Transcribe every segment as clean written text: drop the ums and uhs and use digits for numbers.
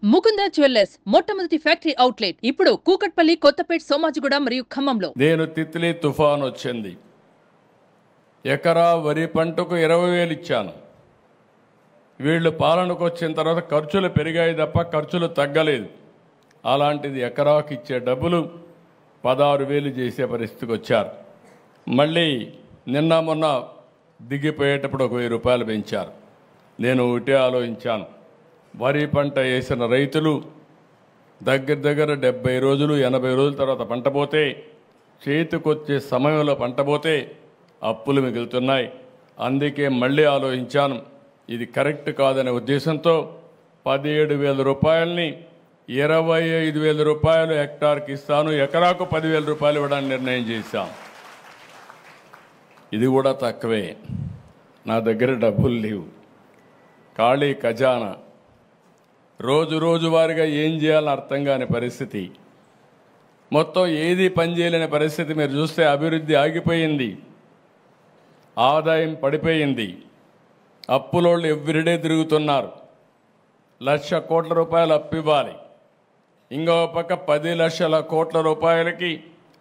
Mukunda jewellers మొట్టమొదటి factory outlet ఇప్పుడు కూకట్పల్లి, కొత్తపేట్, సోమాజిగూడ మరియు ఖమ్మంలో. నేను తిత్లీ తుఫాన్ వచ్చింది. ఎకరా వరి పంటకు 20,000 ఇచ్చాను. వీళ్ళు పాలనకు వచ్చిన తర్వాత ఖర్చులు పెరిగాయి తప్ప ఖర్చులు తగ్గలేదు. అలాంటిది ఎకరాకి ఇచ్చే డబ్బులు 16,000 చేసే పరిస్థితికి వచ్చారు. మళ్ళీ నిన్న మొన్న దిగిపోయేటప్పుడు 1,000 రూపాయలు పెంచారు. నేను ఒకటే ఆలోచించాను, వరి పంట వేసిన రైతులు దగ్గర 70 రోజులు 80 రోజుల తర్వాత పంట పోతే, చేతికొచ్చే సమయంలో పంట పోతే అప్పులు మిగులుతున్నాయి. అందుకే మళ్ళీ ఆలోచించాను, ఇది కరెక్ట్ కాదనే ఉద్దేశంతో 17,000 రూపాయలని 25,000 రూపాయలు హెక్టార్కి ఇస్తాను, ఎకరాకు 10,000 రూపాయలు ఇవ్వడానికి నిర్ణయం చేశాం. ఇది కూడా తక్కువే, నా దగ్గర డబ్బులు లేవు, ఖాళీ ఖజానా. రోజువారీగా ఏం చేయాలని అర్థం కాని పరిస్థితి, మొత్తం ఏది పనిచేయలేని పరిస్థితి. మీరు చూస్తే అభివృద్ధి ఆగిపోయింది, ఆదాయం పడిపోయింది, అప్పులోళ్ళు ఎవ్రీడే తిరుగుతున్నారు. 1,00,000 కోట్ల రూపాయలు అప్పు ఇవ్వాలి, ఇంకో పక్క 10 లక్షల కోట్ల రూపాయలకి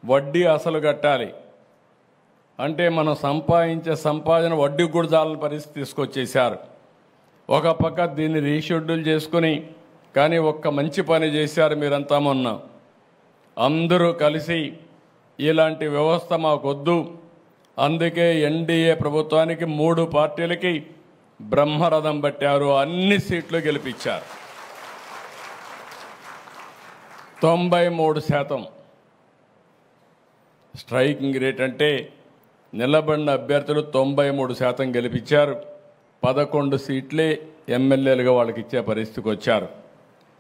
వడ్డీ అసలు కట్టాలి. అంటే మనం సంపాదించే సంపాదన వడ్డీ కూడా చాలని పరిస్థితి తీసుకొచ్చేశారు. ఒక పక్క దీన్ని రీషెడ్యూల్ చేసుకుని, కానీ ఒక్క మంచి పని చేశారు మీరంతా మొన్న. అందరూ కలిసి ఇలాంటి వ్యవస్థ మాకొద్దు, అందుకే ఎన్డీఏ ప్రభుత్వానికి 3 పార్టీలకి బ్రహ్మరథం పట్టారు, అన్ని సీట్లు గెలిపించారు. 93% స్ట్రైకింగ్ రేట్, అంటే నిలబడిన అభ్యర్థులు 93% గెలిపించారు. 11 సీట్లే ఎమ్మెల్యేలుగా వాళ్ళకి ఇచ్చే పరిస్థితికి వచ్చారు.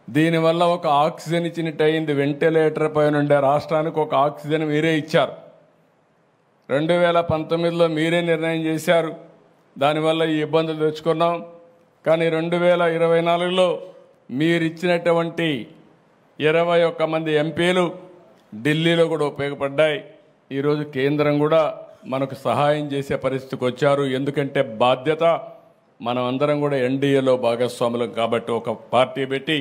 దీనివల్ల ఒక ఆక్సిజన్ ఇచ్చినట్టు అయింది. వెంటిలేటర్ పైన ఉండే రాష్ట్రానికి ఒక ఆక్సిజన్ మీరే ఇచ్చారు. 2019లో మీరే నిర్ణయం చేశారు, దానివల్ల ఈ ఇబ్బందులు తెచ్చుకున్నాం. కానీ 2024లో మీరిచ్చినటువంటి 21 మంది ఎంపీలు ఢిల్లీలో కూడా ఉపయోగపడ్డాయి. ఈరోజు కేంద్రం కూడా మనకు సహాయం చేసే పరిస్థితికి వచ్చారు. ఎందుకంటే బాధ్యత, మనం అందరం కూడా ఎన్డీఏలో భాగస్వాములం కాబట్టి, ఒక పార్టీ పెట్టి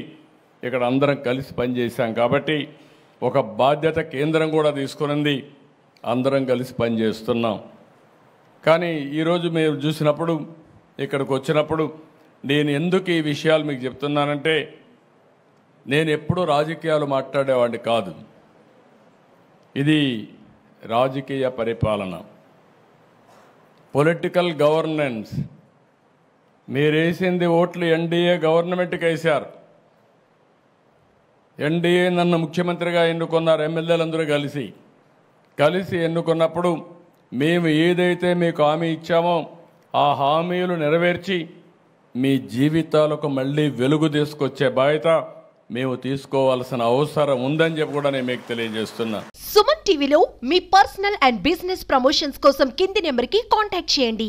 ఇక్కడ అందరం కలిసి పనిచేశాం కాబట్టి ఒక బాధ్యత కేంద్రం కూడా తీసుకునింది, అందరం కలిసి పనిచేస్తున్నాం. కానీ ఈరోజు మీరు చూసినప్పుడు, ఇక్కడికి వచ్చినప్పుడు నేను ఎందుకు ఈ విషయాలు మీకు చెప్తున్నానంటే, నేను ఎప్పుడూ రాజకీయాలు మాట్లాడేవాడిని కాదు. ఇది రాజకీయ పరిపాలన, పొలిటికల్ గవర్నెన్స్. మీరేసింది ఓట్లు ఎన్డీఏ గవర్నమెంట్కి వేశారు. ఎన్డీఏ నన్ను ముఖ్యమంత్రిగా ఎన్నుకున్నారు, ఎమ్మెల్యేలందరూ కలిసి ఎన్నుకున్నప్పుడు మేము ఏదైతే మీకు హామీ ఇచ్చామో ఆ హామీలు నెరవేర్చి మీ జీవితాలకు మళ్ళీ వెలుగు తీసుకొచ్చే బాధ్యత మేము తీసుకోవాల్సిన అవసరం ఉందని చెప్పి కూడా నేను మీకు తెలియజేస్తున్నా. సుమన్ టీవీలో మీ పర్సనల్ అండ్ బిజినెస్ ప్రమోషన్స్ కోసం కింది నెంబర్కి కాంటాక్ట్ చేయండి.